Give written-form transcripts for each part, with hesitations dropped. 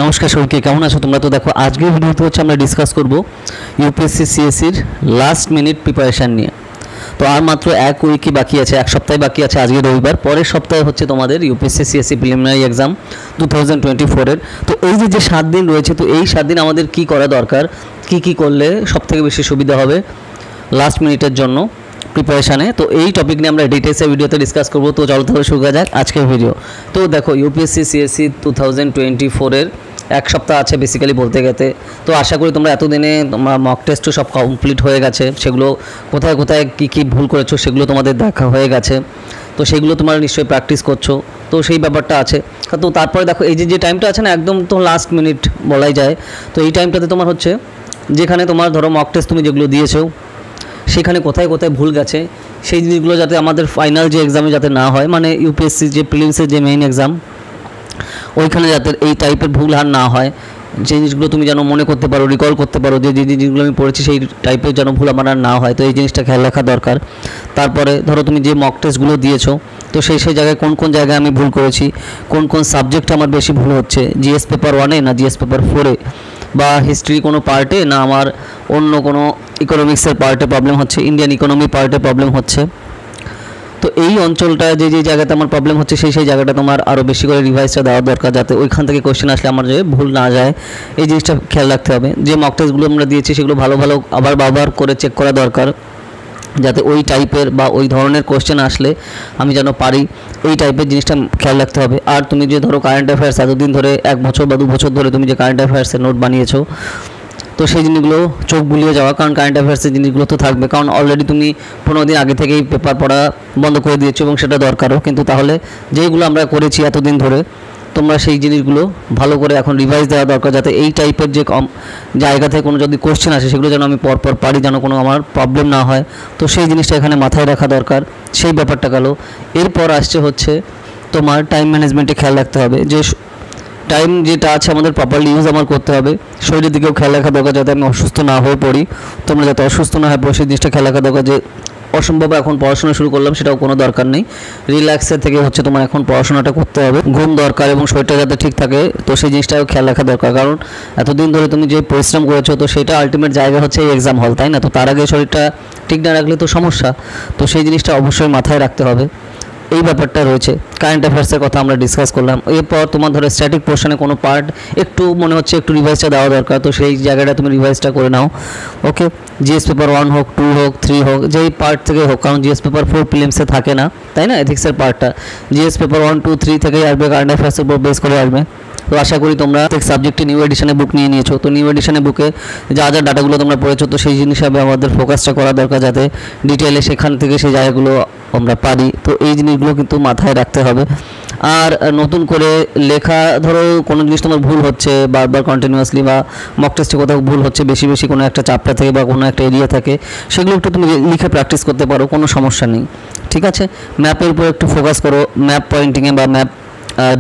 নমস্কার সবাইকে, কেমন আছো তোমরা? তো দেখো আজকের ভিডিওতে হচ্ছে আমরা ডিসকাস করব ইউপিএসসি সিএসসির লাস্ট মিনিট প্রিপারেশান নিয়ে। তো আর মাত্র এক উইকই বাকি আছে, এক সপ্তাহ বাকি আছে। আজকে রবিবার, পরের সপ্তাহে হচ্ছে তোমাদের ইউপিএসসি সিএসসি প্রিলিমিনারি এক্সাম 2024-এর। তো এই যে 7 দিন রয়েছে, তো এই 7 দিন আমাদের কি করা দরকার, কি করলে সবথেকে বেশি সুবিধা হবে লাস্ট মিনিটের জন্য প্রিপারেশানে, তো এই টপিক নিয়ে আমরা ডিটেলসে ভিডিওতে ডিসকাস করবো। তো চলো তাহলে শুরু করা যাক আজকের ভিডিও। তো দেখো ইউপিএসসি সিএসসি 2024-এর এক সপ্তাহ আছে বেসিক্যালি বলতে গেলে। তো আশা করি তোমরা এতদিনে তোমার মক টেস্টও সব কমপ্লিট হয়ে গেছে, সেগুলো কোথায় কোথায় কী ভুল করেছো সেগুলো তোমাদের দেখা হয়ে গেছে। তো সেগুলো তোমরা নিশ্চয়ই প্র্যাকটিস করছো, তো সেই ব্যাপারটা আছে। তো তারপরে দেখো এই যে টাইমটা আছে না, একদম তো লাস্ট মিনিট বলাই যায়। তো এই টাইমটাতে তোমার হচ্ছে যেখানে তোমার ধরো মক টেস্ট তুমি যেগুলো দিয়েছো সেখানে কোথায় কোথায় ভুল গেছে সেই জিনিসগুলো যাতে আমাদের ফাইনাল যে এক্সামে যাতে না হয়, মানে ইউপিএসসি যে প্রিলিমসের যে মেইন এক্সাম ওইখানে যাতে এই টাইপের ভুল আর না হয়, যে জিনিসগুলো তুমি যেন মনে করতে পারো, রিকল করতে পারো যে জিনিসগুলো আমি পড়েছি সেই টাইপের যেন ভুল আমার আর না হয়। তো এই জিনিসটা খেয়াল রাখা দরকার। তারপরে ধরো তুমি যে মক টেস্টগুলো দিয়েছো, তো সেই জায়গায় কোন জায়গায় আমি ভুল করেছি, কোন সাবজেক্টে আমার বেশি ভুল হচ্ছে, জিএস পেপার 1-এ না জিএস পেপার 4-এ, বা হিস্ট্রি কোনো পার্টে না আমার অন্য কোনো ইকোনমিক্সের পার্টে প্রবলেম হচ্ছে, ইন্ডিয়ান ইকোনমি পার্টে প্রবলেম হচ্ছে। তো এই অঞ্চলটা যে জায়গাতে আমার প্রবলেম হচ্ছে সেই জায়গাটা তোমার আরও বেশি করে রিভাইসটা দেওয়া দরকার, যাতে ওইখান থেকে কোয়েশ্চেন আসলে আমার যে ভুল না যায়, এই জিনিসটা খেয়াল রাখতে হবে। যে মক টেস্টগুলো আমরা দিয়েছি সেগুলো ভালো আবার করে চেক করা দরকার, যাতে ওই টাইপের বা ওই ধরনের কোয়েশ্চেন আসলে আমি যেন পারি, এই টাইপের জিনিসটা খেয়াল রাখতে হবে। আর তুমি যে ধরো কারেন্ট অ্যাফেয়ার্স এতদিন ধরে 1 বছর বা 2 বছর ধরে তুমি যে কারেন্ট অ্যাফেয়ার্সের নোট বানিয়েছো, তো সেই জিনিসগুলো চোখ বুলিয়ে যাওয়া, কারণ কারেন্ট অ্যাফেয়ার্সের জিনিসগুলো তো থাকবে, কারণ অলরেডি তুমি 15 দিন আগে থেকেই পেপার পড়া বন্ধ করে দিয়েছো এবং সেটা দরকারও। কিন্তু তাহলে যেগুলো আমরা করেছি এতদিন ধরে, তোমরা সেই জিনিসগুলো ভালো করে এখন রিভাইজ দেওয়া দরকার, যাতে এই টাইপের যে জায়গা থেকে কোনো যদি কোশ্চেন আসে সেগুলো যেন আমি পরপর পারি, যেন কোনো আমার প্রবলেম না হয়। তো সেই জিনিসটা এখানে মাথায় রাখা দরকার, সেই ব্যাপারটা গেল। এরপর আসছে হচ্ছে তোমার টাইম ম্যানেজমেন্টে খেয়াল রাখতে হবে, যে টাইম যেটা আছে আমাদের প্রপারলি ইউজ আমার করতে হবে। শরীরের দিকেও খেয়াল রাখা দরকার, যাতে আমি অসুস্থ না হয়ে পড়ি। তোমরা যাতে অসুস্থ না হয়ে পড়ো সেই জিনিসটা খেয়াল রাখা দরকার, যে অসম্ভব এখন পড়াশোনা শুরু করলাম সেটাও কোনো দরকার নেই। রিল্যাক্সের থেকে হচ্ছে তোমার এখন পড়াশোনাটা করতে হবে, ঘুম দরকার এবং শরীরটা যাতে ঠিক থাকে, তো সেই জিনিসটাও খেয়াল রাখা দরকার। কারণ এতদিন ধরে তুমি যে পরিশ্রম করেছো, তো সেটা আলটিমেট জায়গা হচ্ছে এই এক্সাম হল, তাই না? তো তার আগে শরীরটা ঠিক না রাখলে তো সমস্যা, তো সেই জিনিসটা অবশ্যই মাথায় রাখতে হবে। এই ব্যাপারটা রয়েছে। কারেন্ট অ্যাফেয়ার্সের কথা আমরা ডিসকাস করলাম। এরপর তোমার ধরো স্ট্যাটিক পোর্শনে কোনো পার্ট একটু মনে হচ্ছে একটু রিভাইসটা দেওয়া দরকার, তো সেই জায়গাটা তুমি রিভাইসটা করে নাও। ওকে, জিএস পেপার 1 হোক, 2 হোক, 3 হোক, যেই পার্ট থেকে হোক, কারণ জিএস পেপার 4 প্রিলিমসে থাকে না, তাই না? এথিক্সের পার্টটা জিএস পেপার 1, 2, 3 থেকেই আসবে, কারেন্ট অ্যাফেয়ার্সের উপর বেস করে আসবে। তো আশা করি তোমরা সাবজেক্টে নিউ এডিশনে বুক নিয়ে নিয়েছো। তো নিউ এডিশনে বুকে যা ডাটাগুলো তোমরা পড়েছো, তো সেই জিনিস হিসাবে আমাদের ফোকাসটা করা দরকার, যাতে ডিটেলে সেখান থেকে সেই জায়গাগুলো আমরা পারি। তো এই জিনিসগুলো কিন্তু মাথায় রাখতে হবে। আর নতুন করে লেখা, ধরো কোনো জিনিস তোমার ভুল হচ্ছে বারবার কন্টিনিউয়াসলি, বা মক টেস্টে কোথাও ভুল হচ্ছে বেশি কোনো একটা চ্যাপ্টার থেকে বা কোনো একটা এরিয়া থেকে, সেগুলো একটু তুমি লিখে প্র্যাকটিস করতে পারো, কোনো সমস্যা নেই, ঠিক আছে? ম্যাপের উপর একটু ফোকাস করো, ম্যাপ পয়েন্টিংয়ে বা ম্যাপ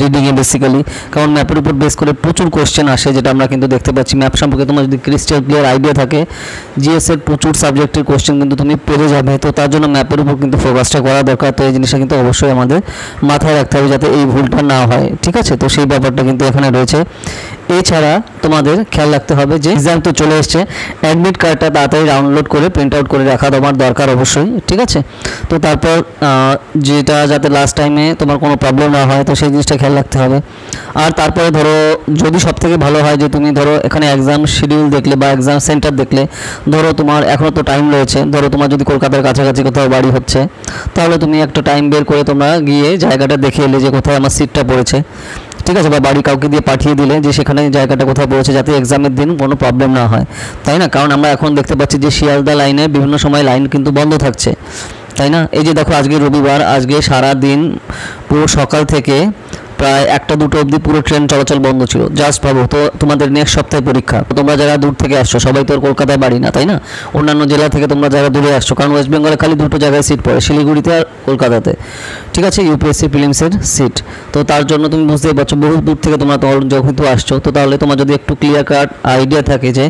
রিডিংয়ে বেসিক্যালি, কারণ ম্যাপের উপর বেস করে প্রচুর কোশ্চেন আসে, যেটা আমরা কিন্তু দেখতে পাচ্ছি। ম্যাপ সম্পর্কে তোমার যদি ক্রিস্টাল ক্লিয়ার আইডিয়া থাকে, জিএসের প্রচুর সাবজেক্টের কোশ্চেন কিন্তু তুমি পেরে যাবে। তো তার জন্য ম্যাপের উপর কিন্তু ফোকাসটা করা দরকার। তো এই জিনিসটা কিন্তু অবশ্যই আমাদের মাথায় রাখতে হবে, যাতে এই ভুলটা না হয়, ঠিক আছে? তো সেই ব্যাপারটা কিন্তু এখানে রয়েছে। এছাড়া তোমাদের খেয়াল রাখতে হবে যে এক্সাম তো চলে এসছে, অ্যাডমিট কার্ডটা তাড়াতাড়ি ডাউনলোড করে প্রিন্ট আউট করে রাখা তোমার দরকার অবশ্যই, ঠিক আছে? তো তারপর যেটা যাতে লাস্ট টাইমে তোমার কোনো প্রবলেম না হয়, তো সেই জিনিসটা খেয়াল রাখতে হবে। আর তারপরে ধরো যদি সবথেকে ভালো হয় যে তুমি ধরো এখানে এক্সাম শিডিউল দেখলে বা এক্সাম সেন্টার দেখলে, ধরো তোমার এখনও তো টাইম রয়েছে, ধরো তোমার যদি কলকাতার কাছাকাছি কোথাও বাড়ি হচ্ছে, তাহলে তুমি একটা টাইম বের করে তোমরা গিয়ে জায়গাটা দেখে এলে যে কোথায় আমার সিটটা পড়েছে, ঠিক আছে? বা বাড়ি কাউকে দিয়ে পাঠিয়ে দিলে যে সেখানে জায়গাটা কোথায় পড়েছে, যাতে এক্সামের দিন কোনো প্রবলেম না হয়, তাই না? কারণ আমরা এখন দেখতে পাচ্ছি যে শিয়ালদা লাইনে বিভিন্ন সময় লাইন কিন্তু বন্ধ থাকছে, তাই না? এই যে দেখো আজকে রবিবার, আজকে সারা দিন পুরো সকাল থেকে প্রায় 1টা-2টো অবধি পুরো ট্রেন চলাচল বন্ধ ছিল। জাস্ট ভাবো, তো তোমাদের নেক্সট সপ্তাহে পরীক্ষা, তোমরা যারা দূর থেকে আসছো, সবাই তো কলকাতায় বাড়ি না, তাই না? অন্যান্য জেলা থেকে তোমরা যারা দূরে আসছো, কারণ ওয়েস্ট বেঙ্গলে খালি 2টো জায়গায় সিট পড়ে, শিলিগুড়িতে আর কলকাতাতে, ঠিক আছে, ইউপিএসসি প্রিলিমসের সিট। তো তার জন্য তুমি বুঝতেই পারছো বহু দূর থেকে তোমরা যখন আসছো, তো তাহলে তোমার যদি একটু ক্লিয়ার কাট আইডিয়া থাকে যে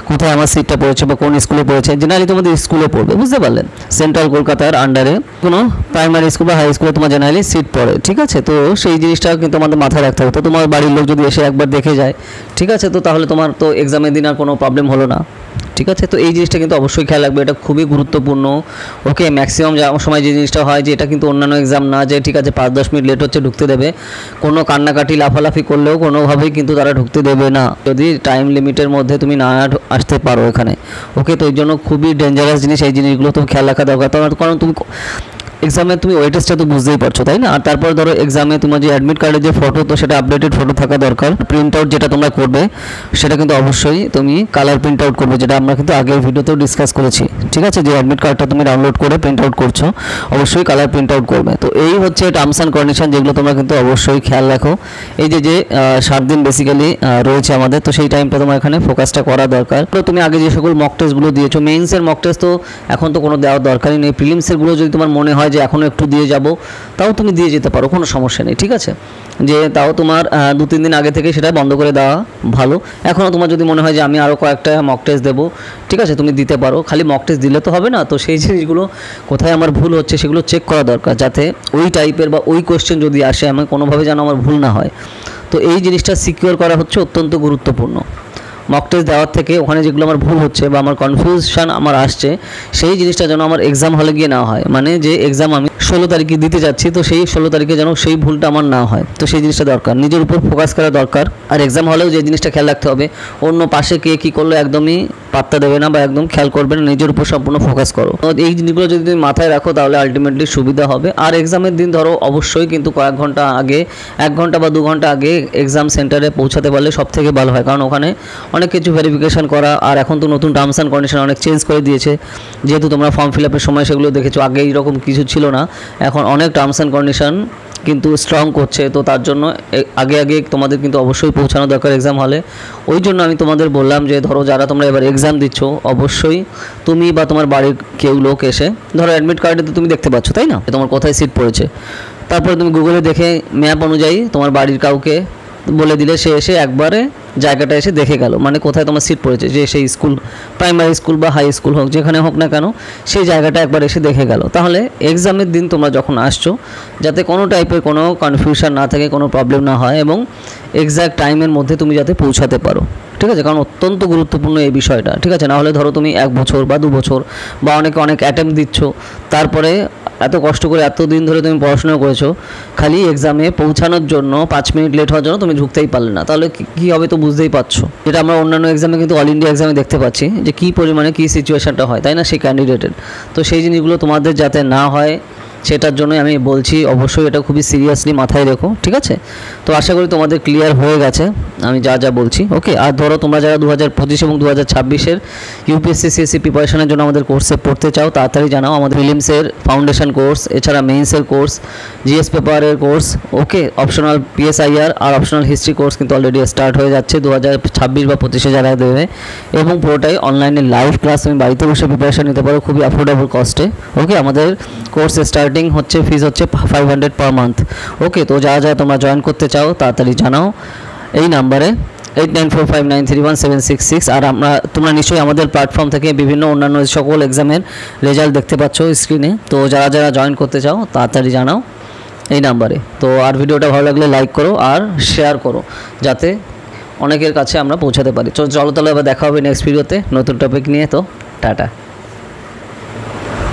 কোথায় আমার সিটটা পড়েছে বা কোন স্কুলে পড়েছে, জেনারেলি তোমাদের স্কুলে পড়বে, বুঝতে পারলেন, সেন্ট্রাল কলকাতার আন্ডারে কোনো প্রাইমারি স্কুল বা হাই স্কুলে তোমার জেনারেলি সিট পড়ে। ঠিক আছে, তো সেই জিনিসটা কিন্তু আমাদের মাথায় রাখতে হবে। তো তোমার বাড়ির লোক যদি এসে একবার দেখে যায়, ঠিক আছে, তো তাহলে তোমার তো এক্সামের দিন আর কোনো প্রবলেম হলো না। ঠিক আছে, তো এই জিনিসটা কিন্তু অবশ্যই খেয়াল রাখবে, এটা খুবই গুরুত্বপূর্ণ। ওকে, ম্যাক্সিমাম সময় যে জিনিসটা হয় যে এটা কিন্তু অন্যান্য এক্সাম না, যে ঠিক আছে 5-10 মিনিট লেট হচ্ছে ঢুকতে দেবে, কোনো কান্নাকাটি লাফালাফি করলেও কোনোভাবেই কিন্তু তারা ঢুকতে দেবে না যদি টাইম লিমিটের মধ্যে তুমি না আসতে পারো এখানে। ওকে, তো এই জন্য খুবই ডেঞ্জারাস জিনিস, এই জিনিসগুলো তুমি খেয়াল রাখা দরকার। কারণ তুমি এক্সামে তুমি ওয়েটেজটা তো বুঝতেই পারছো, তাই না? আর তারপর ধরো এক্সামে তোমার যে অ্যাডমিট কার্ডের যে ফটো, তো সেটা আপডেটেড ফটো থাকা দরকার। প্রিন্ট আউট যেটা তোমরা করবে সেটা কিন্তু অবশ্যই তুমি কালার প্রিন্ট আউট করবে, যেটা আমরা কিন্তু আগের ভিডিওতেও ডিসকাস করেছি। ঠিক আছে, যে অ্যাডমিট কার্ডটা তুমি ডাউনলোড করে প্রিন্ট আউট করছো, অবশ্যই কালার প্রিন্ট আউট করবে। তো এই হচ্ছে টার্মস অ্যান্ড কন্ডিশন, যেগুলো তোমরা কিন্তু অবশ্যই খেয়াল রাখো। এই যে 7 দিন বেসিক্যালি রয়েছে আমাদের, তো সেই টাইমটা তোমার এখানে ফোকাসটা করা দরকার। তো তুমি আগে যে সকল মক টেস্টগুলো দিয়েছো, মেইনসের মক টেস্ট তো এখন তো কোনো দেওয়ার দরকারই নেই। প্রিলিমসেরগুলো যদি তোমার মনে হয় যে এখনও একটু দিয়ে যাব, তাও তুমি দিয়ে যেতে পারো, কোনো সমস্যা নেই। ঠিক আছে, যে তাও তোমার 2-3 দিন আগে থেকে সেটা বন্ধ করে দেওয়া ভালো। এখনও তোমার যদি মনে হয় যে আমি আরও কয়েকটা মক টেস্ট দেবো, ঠিক আছে, তুমি দিতে পারো। খালি মক টেস্ট দিলে তো হবে না, তো সেই জিনিসগুলো কোথায় আমার ভুল হচ্ছে সেগুলো চেক করা দরকার, যাতে ওই টাইপের বা ওই কোয়েশ্চেন যদি আসে আমি কোনোভাবে যেন আমার ভুল না হয়। তো এই জিনিসটা সিকিউর করা হচ্ছে অত্যন্ত গুরুত্বপূর্ণ। মক টেস্ট দেওয়ার থেকে ওখানে যেগুলো আমার ভুল হচ্ছে বা আমার কনফিউশন আমার আসছে, সেই জিনিসটা যেন আমার এক্সাম হলে গিয়ে না হয়। মানে যে এক্সাম আমি 16 তারিখে দিতে যাচ্ছি, তো সেই 16 তারিখে যেন সেই ভুলটা আমার না হয়। তো সেই জিনিসটা দরকার, নিজের উপর ফোকাস করা দরকার। আর এক্সাম হলেও যে জিনিসটা খেয়াল রাখতে হবে, অন্য পাশে কে কী করলো একদমই পাত্তা দেবে না বা একদম খেয়াল করবে না, নিজের উপর সম্পূর্ণ ফোকাস করো। তো এই জিনিসগুলো যদি তুমি মাথায় রাখো তাহলে আলটিমেটলি সুবিধা হবে। আর এক্সামের দিন ধরো অবশ্যই কিন্তু কয়েক ঘন্টা আগে, 1 ঘন্টা বা 2 ঘন্টা আগে এক্সাম সেন্টারে পৌঁছাতে পারলে সব থেকে ভালো হয়, কারণ ওখানে অনেক কিছু ভেরিফিকেশন করা। আর এখন তো নতুন টার্মস অ্যান্ড কন্ডিশন অনেক চেঞ্জ করে দিয়েছে, যেহেতু তোমরা ফর্ম ফিল আপের সময় সেগুলো দেখেছো, আগে এইরকম কিছু ছিল না, এখন অনেক টার্মস অ্যান্ড কন্ডিশন কিন্তু স্ট্রং করছে। তো তার জন্য আগে তোমাদের কিন্তু অবশ্যই পৌঁছানো দরকার এক্সাম হলে। ওই জন্য আমি তোমাদের বললাম যে ধরো যারা তোমরা এবার এক্সাম দিচ্ছ, অবশ্যই তুমি বা তোমার বাড়ির কেউ লোক এসে, ধরো অ্যাডমিট কার্ডে তো তুমি দেখতে পাচ্ছ, তাই না, তোমার কোথায় সিট পড়েছে। তারপরে তুমি গুগলে দেখে ম্যাপ অনুযায়ী তোমার বাড়ির কাউকে বলে দিলে, সে এসে একবারে জায়গাটা এসে দেখে গেল, মানে কোথায় তোমার সিট পড়েছে, যে সেই স্কুল, প্রাইমারি স্কুল বা হাই স্কুল হোক, যেখানে হোক না কেন, সেই জায়গাটা একবার এসে দেখে গেল। তাহলে এক্সামের দিন তোমরা যখন আসছো, যাতে কোনো টাইপের কোনো কনফিউশন না থাকে, কোনো প্রবলেম না হয়, এবং এক্স্যাক্ট টাইমের মধ্যে তুমি যাতে পৌঁছাতে পারো। ঠিক আছে, কারণ অত্যন্ত গুরুত্বপূর্ণ এই বিষয়টা। ঠিক আছে, নাহলে ধরো তুমি 1 বছর বা 2 বছর বা অনেক অ্যাটেম্প দিচ্ছ, তারপরে এত কষ্ট করে এতদিন ধরে তুমি পড়াশোনা করেছো, খালি এক্সামে পৌঁছানোর জন্য 5 মিনিট লেট হওয়ার জন্য তুমি ঢুকতেই পারলে না, তাহলে কী হবে তো বুঝতেই পারছো। যেটা আমরা অন্যান্য এক্সামে কিন্তু অল ইন্ডিয়া এক্সামে দেখতে পাচ্ছি যে কী পরিমাণে কী সিচুয়েশানটা হয়, তাই না, সেই ক্যান্ডিডেটের। তো সেই জিনিসগুলো তোমাদের যাতে না হয় সেটার জন্যই আমি বলছি, অবশ্যই এটা খুবই সিরিয়াসলি মাথায় রেখো। ঠিক আছে, তো আশা করি তোমাদের ক্লিয়ার হয়ে গেছে আমি যা বলছি। ওকে, আর ধরো তোমরা যারা 2025 এবং 2026-এর ইউপিএসসি সিএসসি প্রিপারেশনের জন্য আমাদের কোর্সে পড়তে চাও, তাড়াতাড়ি জানাও। আমাদের প্রিলিমসের ফাউন্ডেশন কোর্স, এছাড়া মেইনসের কোর্স, জিএস পেপারের কোর্স, ওকে, অপশনাল পিএসআইআর আর অপশনাল হিস্ট্রি কোর্স কিন্তু অলরেডি স্টার্ট হয়ে যাচ্ছে 2026 বা 25-এ যারা দেবে, এবং পুরোটাই অনলাইনে লাইভ ক্লাস, তুমি বাড়িতে বসে প্রিপারেশন নিতে পারো খুবই অ্যাফোর্ডেবল কস্টে। ওকে, আমাদের কোর্স স্টার্টিং হচ্ছে, ফিজ হচ্ছে 500 পার মান্থ। ওকে, তো যারা তোমরা জয়েন করতে চাও তাড়াতাড়ি জানাও এই নাম্বারে 8945931766। আর তোমরা নিশ্চয়ই আমাদের প্ল্যাটফর্ম থেকে বিভিন্ন অন্যান্য সকল এক্সামের রেজাল্ট দেখতে পাচ্ছ স্ক্রিনে। তো যারা জয়েন করতে চাও তাড়াতাড়ি জানাও এই নাম্বারে। তো আর ভিডিওটা ভালো লাগলে লাইক করো আর শেয়ার করো, যাতে অনেকের কাছে আমরা পৌঁছাতে পারি। চলো তাহলে এবার দেখা হবে নেক্সট ভিডিওতে নতুন টপিক নিয়ে। তো টাটা।